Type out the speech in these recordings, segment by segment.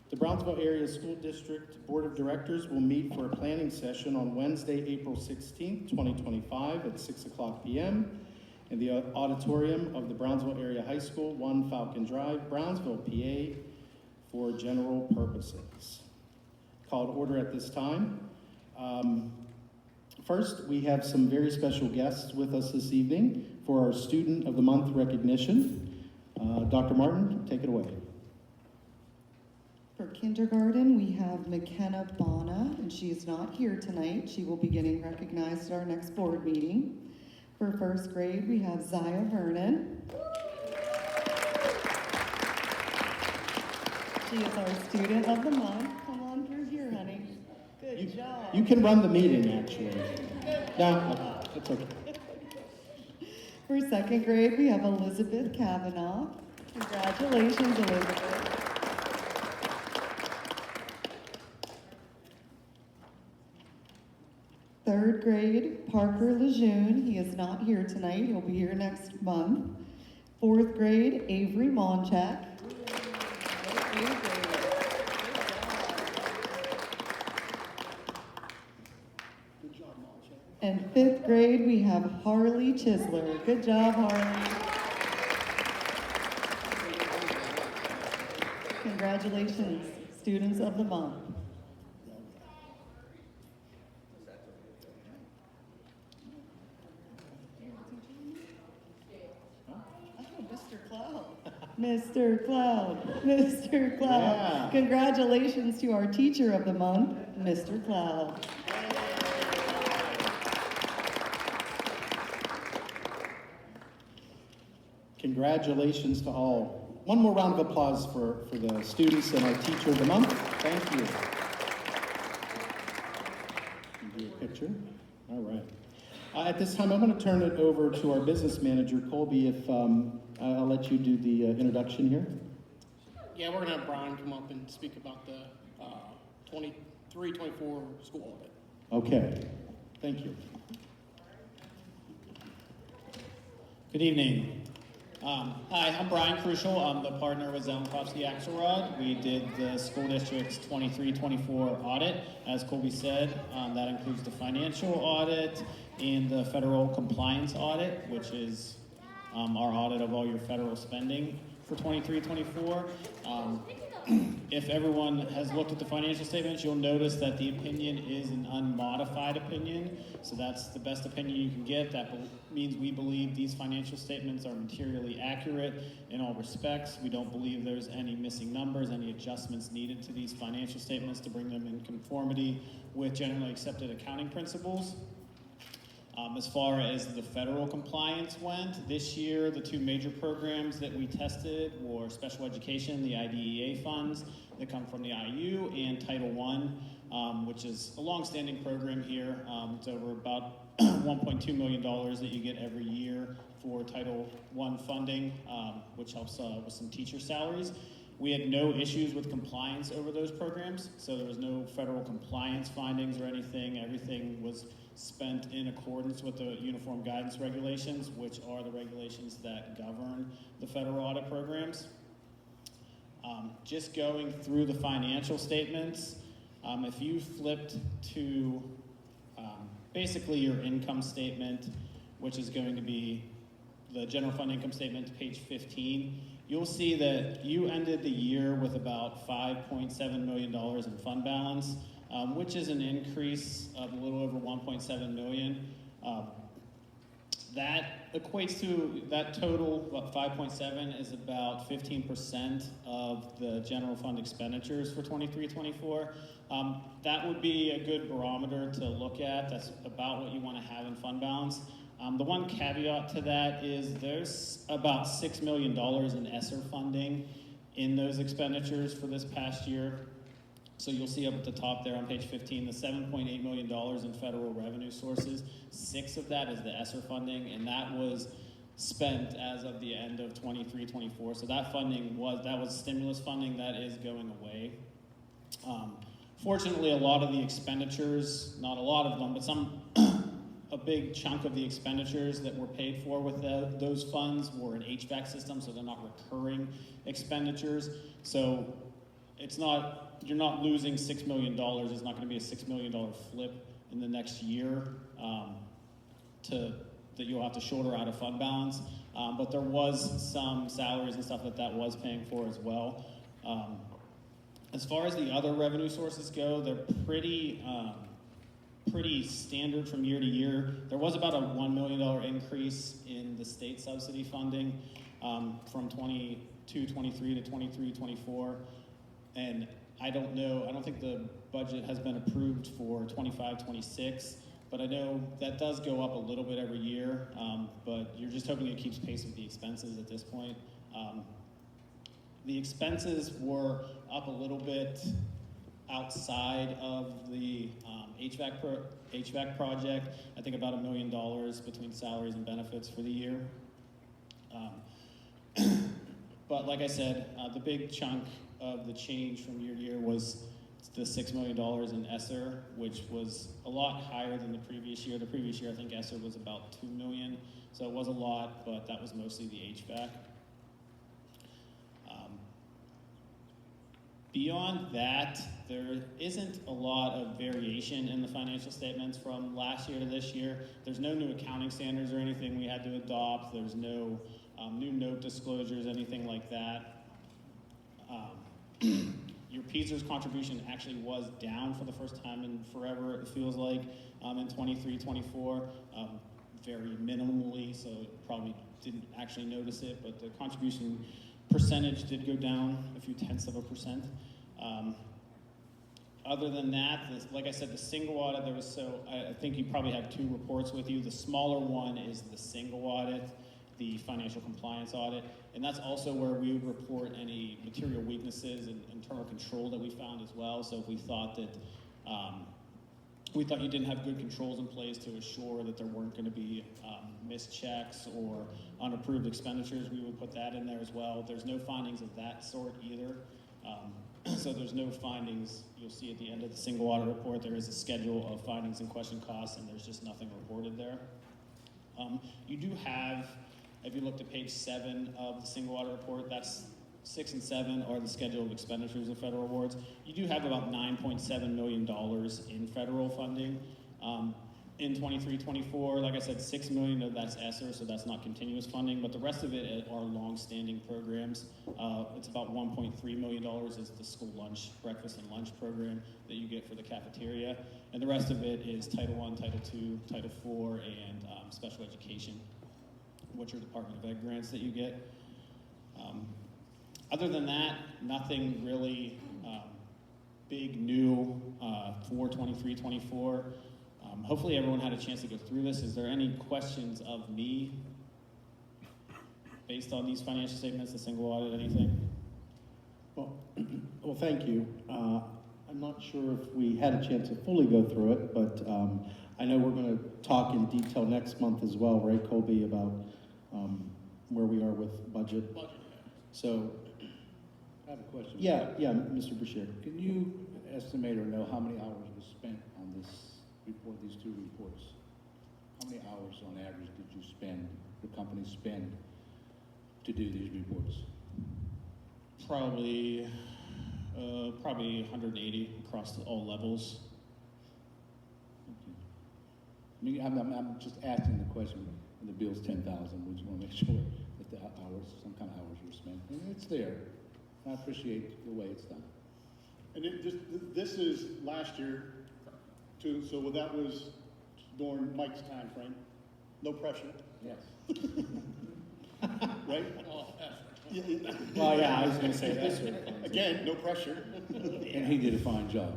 The Brownsville Area School District Board of Directors will meet for a planning session on Wednesday, April 16th, 2025 at 6 o'clock p.m. in the auditorium of the Brownsville Area High School, 1 Falcon Drive, Brownsville, PA, for general purposes. Call to order at this time. First, we have some very special guests with us this evening for our Student of the Month recognition. Dr. Martin, take it away. For kindergarten, we have McKenna Bonna, and she is not here tonight. She will be getting recognized at our next board meeting. For first grade, we have Zaya Vernon. She is our Student of the Month. Come on through here, honey. Good job. You can run the meeting, actually. No, it's okay. For second grade, we have Elizabeth Kavanaugh. Congratulations, Elizabeth. Third grade, Parker Lejeune. He is not here tonight. He'll be here next month. Fourth grade, Avery Monchak. Good job, Monchak. And fifth grade, we have Harley Chisler. Good job, Harley. Congratulations, Students of the Month. Mr. Cloud, Mr. Cloud. Yeah. Congratulations to our Teacher of the Month, Mr. Cloud. Congratulations to all. One more round of applause for the students and our Teacher of the Month. Thank you. Do a picture. All right. At this time, I'm going to turn it over to our business manager, Colby, if I'll let you do the introduction here. Yeah, we're going to have Brian come up and speak about the 23-24 school audit. Okay. Thank you. Good evening. Hi, I'm Brian Crucial. I'm the partner with Zellenkowski Axelrod. We did the school district's 23-24 audit. As Colby said, that includes the financial audit and the federal compliance audit, which is our audit of all your federal spending for 23-24. If everyone has looked at the financial statements, you'll notice that the opinion is an unmodified opinion. So that's the best opinion you can get. That means we believe these financial statements are materially accurate in all respects. We don't believe there's any missing numbers, any adjustments needed to these financial statements to bring them in conformity with generally accepted accounting principles. As far as the federal compliance went, this year the two major programs that we tested were special education, the IDEA funds that come from the IU, and Title I, which is a long-standing program here. It's over about $1.2 million that you get every year for Title I funding, which helps with some teacher salaries. We had no issues with compliance over those programs, so there was no federal compliance findings or anything. Everything was spent in accordance with the Uniform Guidance Regulations, which are the regulations that govern the federal audit programs. Just going through the financial statements, if you flipped to basically your income statement, which is going to be the general fund income statement, page 15, you'll see that you ended the year with about $5.7 million in fund balance, which is an increase of a little over $1.7 million. That equates to, that total, about 5.7, is about 15% of the general fund expenditures for 23-24. That would be a good barometer to look at. That's about what you want to have in fund balance. The one caveat to that is there's about $6 million in ESSER funding in those expenditures for this past year. So you'll see up at the top there on page 15, the $7.8 million in federal revenue sources. 6 of that is the ESSER funding, and that was spent as of the end of 23-24. So that funding was stimulus funding that is going away. Fortunately, a lot of the expenditures, not a lot of them, but a big chunk of the expenditures that were paid for with those funds were an HVAC system, so they're not recurring expenditures. So you're not losing $6 million. It's not going to be a $6 million flip in the next year that you'll have to shoulder out of fund balance. But there was some salaries and stuff that was paying for as well. As far as the other revenue sources go, they're pretty standard from year to year. There was about a $1 million increase in the state subsidy funding from 22-23 to 23-24. And I don't think the budget has been approved for 25-26, but I know that does go up a little bit every year, but you're just hoping it keeps pace with the expenses at this point. The expenses were up a little bit outside of the HVAC project. I think about $1 million between salaries and benefits for the year. But like I said, the big chunk of the change from year to year was the $6 million in ESSER, which was a lot higher than the previous year. The previous year, I think ESSER was about $2 million, so it was a lot, but that was mostly the HVAC. Beyond that, there isn't a lot of variation in the financial statements from last year to this year. There's no new accounting standards or anything we had to adopt. There's no new note disclosures, anything like that. Your PSERS contribution actually was down for the first time in forever, it feels like, in 23-24, very minimally, so probably didn't actually notice it, but the contribution percentage did go down a few tenths of a percent. Other than that, like I said, the single audit, I think you probably have two reports with you. The smaller one is the single audit, the financial compliance audit, and that's also where we would report any material weaknesses and internal control that we found as well. So if we thought that you didn't have good controls in place to assure that there weren't going to be missed checks or unapproved expenditures, we would put that in there as well. There's no findings of that sort either. So there's no findings. You'll see at the end of the single audit report, there is a schedule of findings and question costs, and there's just nothing reported there. You do have, if you looked at page 7 of the single audit report, that's 6 and 7 are the schedule of expenditures of federal awards. You do have about $9.7 million in federal funding. In 23-24, like I said, $6 million of that's ESSER, so that's not continuous funding, but the rest of it are long-standing programs. It's about $1.3 million is the school lunch, breakfast and lunch program that you get for the cafeteria, and the rest of it is Title I, Title II, Title IV, and special education, which are Department of Ed grants that you get. Other than that, nothing really big new for 23-24. Hopefully everyone had a chance to go through this. Is there any questions of me based on these financial statements, the single audit, anything? Well, thank you. I'm not sure if we had a chance to fully go through it, but I know we're going to talk in detail next month as well, right, Colby, about where we are with budget. So, I have a question. yeah, Mr. Bashir. Can you estimate or know how many hours was spent on this report, these two reports? How many hours on average did you spend, the company spend, to do these reports? Probably 180 across all levels. Okay. I mean, I'm just asking the question. The bill's 10,000. We just want to make sure that the hours, some kind of hours were spent, and it's there. I appreciate the way it's done. And this is last year, too, so that was during Mike's time frame. No pressure, Yes. right? Oh, Well, yeah, I was going to say that. Again, no pressure. And he did a fine job.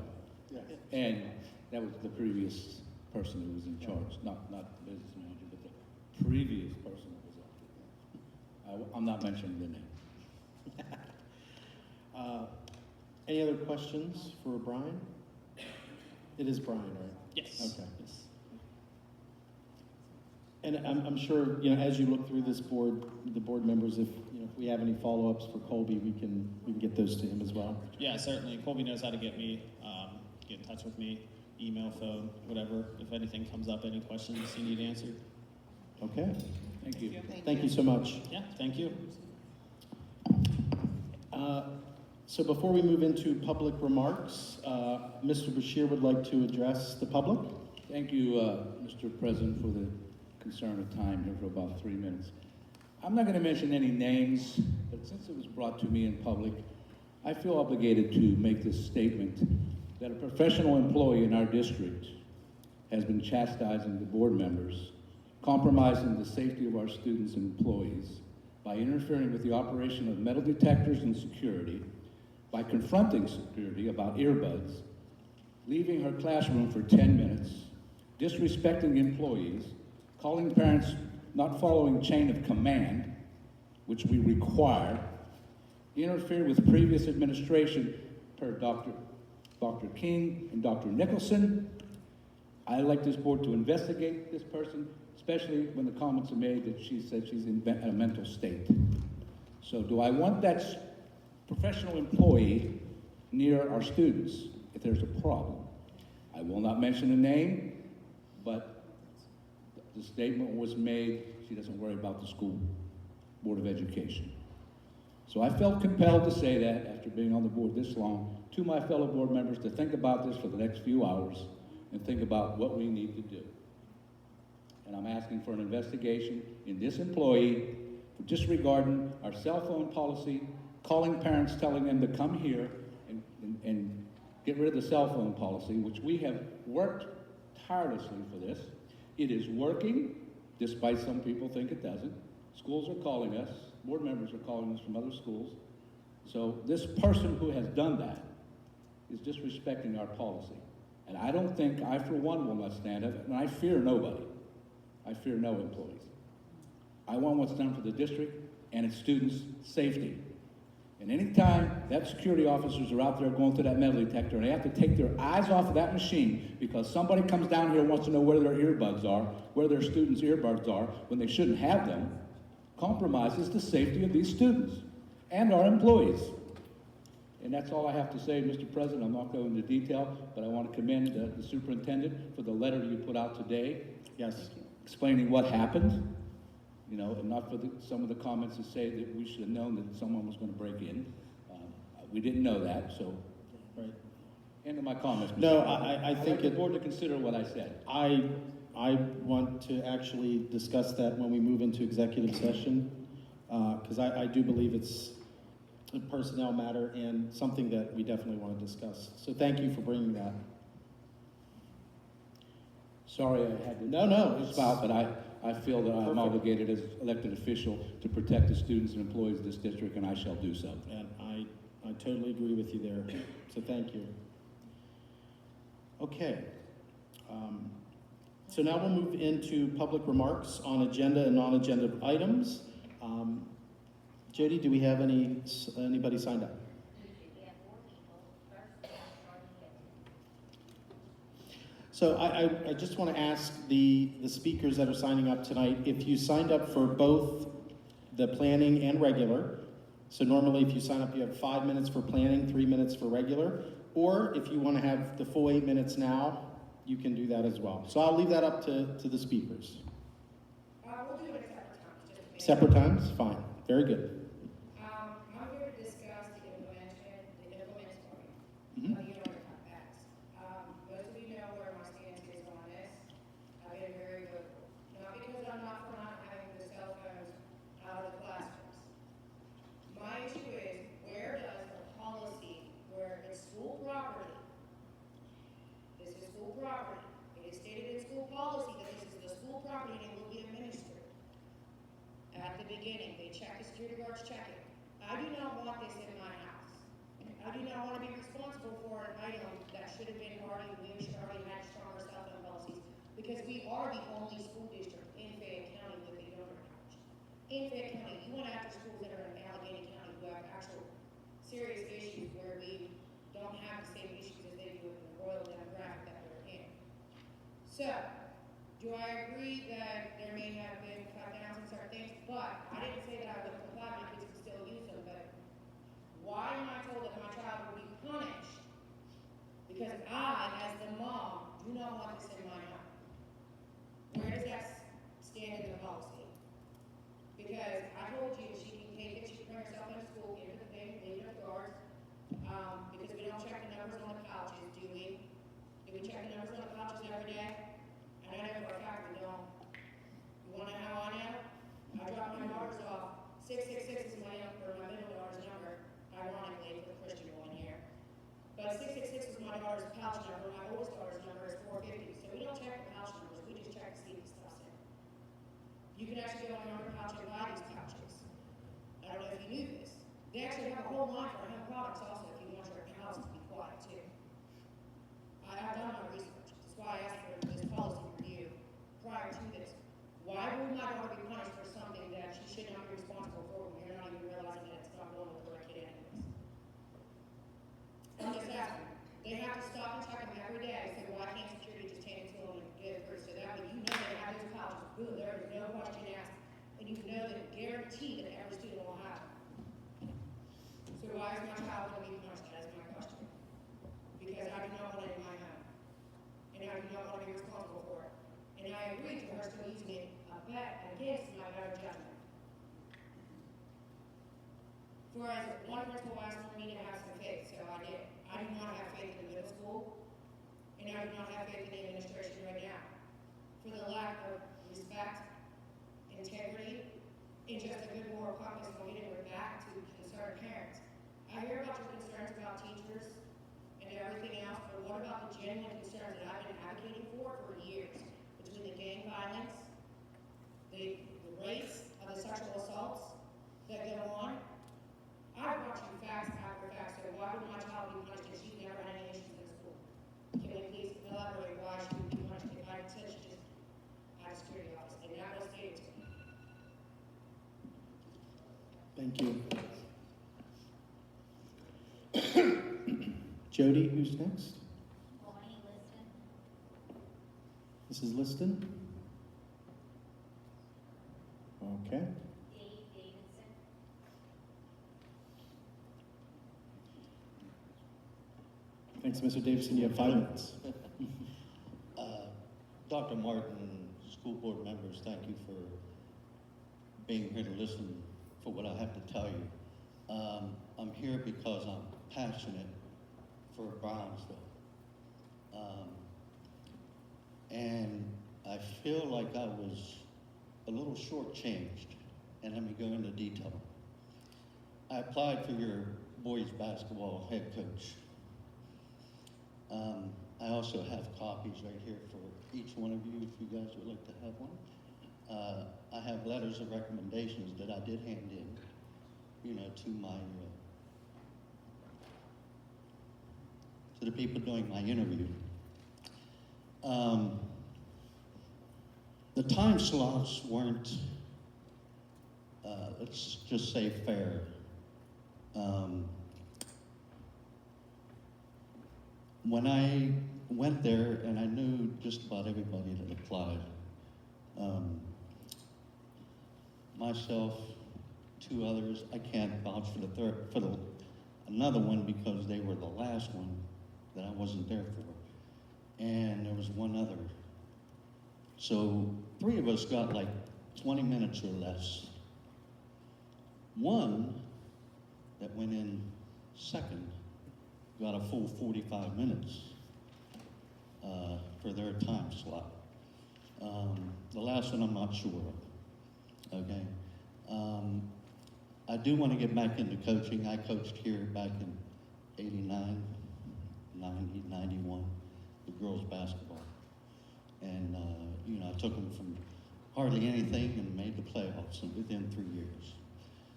Yeah. And that was the previous person who was in charge, not the business manager, but the previous person that was up there. I'm not mentioning the name. Any other questions for Brian? It is Brian, right? Yes. Okay. Yes. And I'm sure, as you look through this board, the board members, if we have any follow-ups for Colby, we can get those to him as well. Yeah, certainly. Colby knows how to get me, get in touch with me, email, phone, whatever. If anything comes up, any questions you need answered. Okay. Thank you. Thank you so much. Yeah, thank you. So before we move into public remarks, Mr. Bashir would like to address the public. Thank you, Mr. President, for the concern of time here for about 3 minutes. I'm not going to mention any names, but since it was brought to me in public, I feel obligated to make this statement that a professional employee in our district has been chastising the board members, compromising the safety of our students and employees by interfering with the operation of metal detectors and security, by confronting security about earbuds, leaving her classroom for 10 minutes, disrespecting employees, calling parents not following chain of command, which we require, interfere with previous administration per Dr. King and Dr. Nicholson. I'd like this board to investigate this person, especially when the comments are made that she said she's in a mental state. So do I want that professional employee near our students if there's a problem? I will not mention a name, but the statement was made, she doesn't worry about the school board of education. So I felt compelled to say that after being on the board this long to my fellow board members to think about this for the next few hours and think about what we need to do. And I'm asking for an investigation in this employee for disregarding our cell phone policy, calling parents, telling them to come here and get rid of the cell phone policy, which we have worked tirelessly for this. It is working, despite some people think it doesn't. Schools are calling us, board members are calling us from other schools. So this person who has done that is disrespecting our policy. And I don't think, I for one will not stand up, and I fear nobody. I fear no employees. I want what's done for the district and its students' safety. And anytime that security officers are out there going through that metal detector and they have to take their eyes off of that machine because somebody comes down here and wants to know where their earbuds are, where their students' earbuds are, when they shouldn't have them, compromises the safety of these students and our employees. And that's all I have to say, Mr. President. I'm not going into detail, but I want to commend the superintendent for the letter you put out today. Yes. Explaining what happened. You know, and not for some of the comments that say that we should have known that someone was going to break in. We didn't know that, so. Right. End of my comments. Mr. No, President. I I'd think like the board to consider what I said. I want to actually discuss that when we move into executive session, because I do believe it's a personnel matter and something that we definitely want to discuss. So thank you for bringing that. Sorry I had to No, spout, but I feel that I'm Perfect. obligated as elected official to protect the students and employees of this district, and I shall do so. And I totally agree with you there, so thank you. Okay. So now we'll move into public remarks on agenda and non-agenda items. Jody, do we have anybody signed up? So I just want to ask the speakers that are signing up tonight, if you signed up for both the planning and regular, so normally if you sign up you have 5 minutes for planning, 3 minutes for regular, or if you want to have the full 8 minutes now, you can do that as well. So I'll leave that up to the speakers. We'll do it at Separate separate times. times? Fine. Very good. I'm here to discuss the implementation Mhm. of the United Acts. Most of you know where my stance is on this. I've been very vocal. Not because I'm not for not having the cell phones out of the classrooms. My issue is, where does the policy, where it's school property, this is school property, it is stated in school policy that this is the school property and it will be administered. At the beginning, they check, the security guards check it. I do not want this in my house. I do not want to be responsible for an item that should have been already, we should already had stronger cell phone policies, because we are the only school district in Fayette County with a donor pouch. In Fayette County, you went after schools that are in Allegheny County who have actual serious issues where we don't have the same issues as they do in the royal demographic that we're in. So, do I agree that there may have been cut downs on certain things? But I didn't say that I would comply, my kids can still use them, but why am I told that my child will be punished? Because I, as the mom, do not want this in my home. Where does that stand in the policy? Because I told you she can take it, she can bring herself into school, give it to the thing, leave it at the guards, check the numbers on the pouches every day? And I know for a fact we don't. You wanna know how I know? I drop my daughters off, 666 is my middle daughter's number, ironically, for the Christian one here. But 666 is my daughter's pouch number, my oldest daughter's number is 450, so we don't check the pouch numbers, we just check to see if the stuff's in. You can actually go on your pouch and buy these pouches. I don't know if you knew this. They actually have a whole line for hemp products also if you want your house to be quiet too. I've done my research. That's why I asked for this policy review prior to this. Why would my daughter be punished for something that she should not be responsible for when you're not even realizing that it's not going with the right kid anyways? I'm just asking. They have to stop and check them every day, so why can't security just hand it to them and get it through? So that way you know they have those pouches. Boom, there is no question asked. And you know that guarantee that every student will have them. So why is my child going to be punished? That is my question. Because I do not want it in my home. And I do not want to be responsible for it. And I agree to her still using it against my better judgment. For as one principal asked for me to have some faith, so I did. I do not have faith in the middle school, and I do not have faith in the administration right now. For the lack of respect, integrity, and just a good moral compass when we didn't back to concerned parents. I hear about your concerns about teachers and everything else, but what about the genuine concerns that I've been advocating for years? Between the gang violence, the rates of the sexual assaults that go on. I brought you facts after facts, so why would my child be punished if she's never had any issues in school? Can we please elaborate why she would be punished if I said she just had a security office, and that was stated to me? Thank you. Jody, who's next? Bonnie Liston. Mrs. Liston? Okay. Dave Davidson. Thanks, Mr. Davidson. You have 5 minutes. Dr. Martin, school board members, thank you for being here to listen for what I have to tell you. I'm here because I'm passionate for Brownsville. And I feel like I was a little shortchanged, and let me go into detail. I applied for your boys basketball head coach. I also have copies right here for each one of you, if you guys would like to have one. I have letters of recommendations that I did hand in, to my, to the people doing my interview. The time slots weren't, let's just say, fair. When I went there, and I knew just about everybody that applied, myself, 2 others, I can't vouch for another one because they were the last one that I wasn't there for, and there was 1 other. So 3 of us got like 20 minutes or less. 1 that went in second got a full 45 minutes for their time slot. The last one I'm not sure of, okay? I do want to get back into coaching. I coached here back in 89, 90, 91, the girls basketball. And, I took them from hardly anything and made the playoffs within 3 years.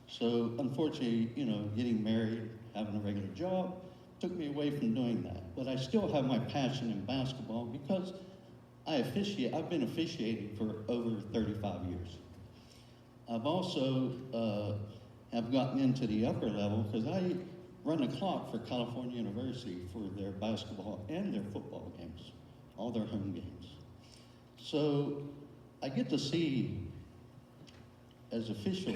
So unfortunately, getting married, having a regular job, took me away from doing that. But I still have my passion in basketball because I've been officiating for over 35 years. I've also have gotten into the upper level because I run a clock for California University for their basketball and their football games, all their home games. So I get to see, as official,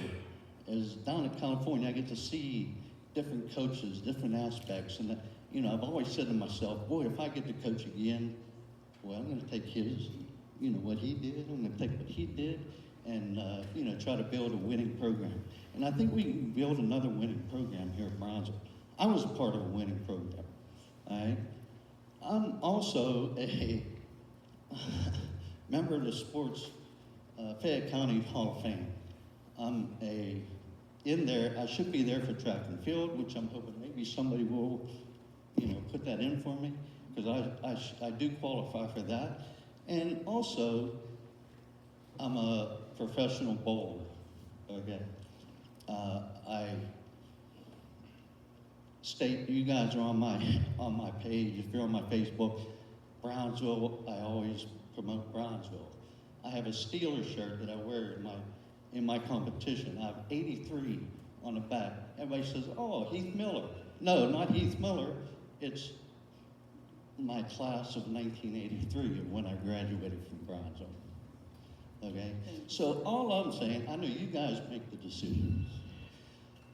as down in California, I get to see different coaches, different aspects. And, I've always said to myself, boy, if I get to coach again, well, I'm going to take his, what he did. I'm going to take what he did and, try to build a winning program. And I think we can build another winning program here at Brownsville. I was a part of a winning program, all right? I'm also a member of the Sports Fayette County Hall of Fame. I'm in there. I should be there for track and field, which I'm hoping maybe somebody will, put that in for me, because I do qualify for that. And also, I'm a professional bowler. Okay, I state you guys are on my page. If you're on my Facebook, Brownsville, I always promote Brownsville. I have a Steelers shirt that I wear in my competition. I have 83 on the back. Everybody says, "Oh, Heath Miller." No, not Heath Miller. It's my class of 1983 when I graduated from Brownsville. Okay? So all I'm saying, I know you guys make the decisions.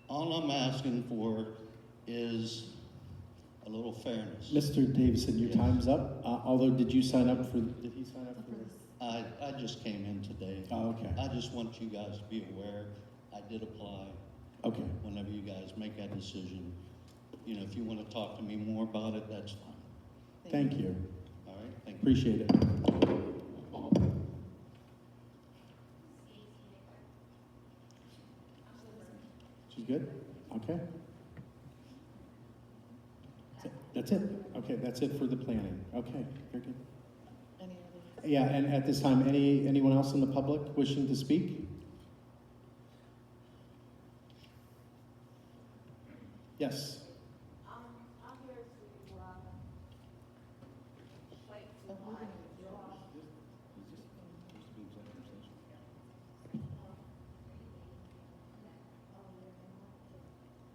All I'm asking for is a little fairness. Mr. Davison, your time's up. Although, did he sign up for this? I just came in today. Oh, okay. I just want you guys to be aware. I did apply. Okay. Whenever you guys make that decision, if you want to talk to me more about it, that's fine. Thank you. All right? Thank you. Appreciate it. She's good? Okay. That's it? Okay, that's it for the planning. Okay, very good. Any other? Yeah, and at this time, anyone else in the public wishing to speak? Yes. I'm here to, wait Oh, for we're my gonna-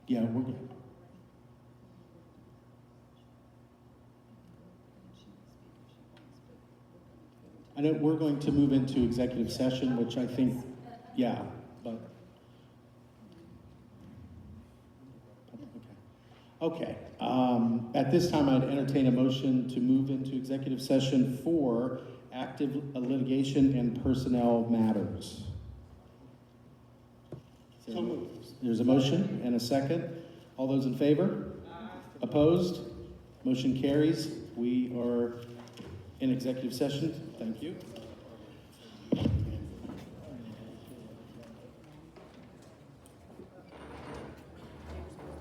Yeah, we're good. I know we're going to move into executive session, which I think, yeah, but. Okay, at this time, I'd entertain a motion to move into executive session for active litigation and personnel matters. So moved. There's a motion and a second. All those in favor? Opposed? Motion carries. We are in executive session. Thank you.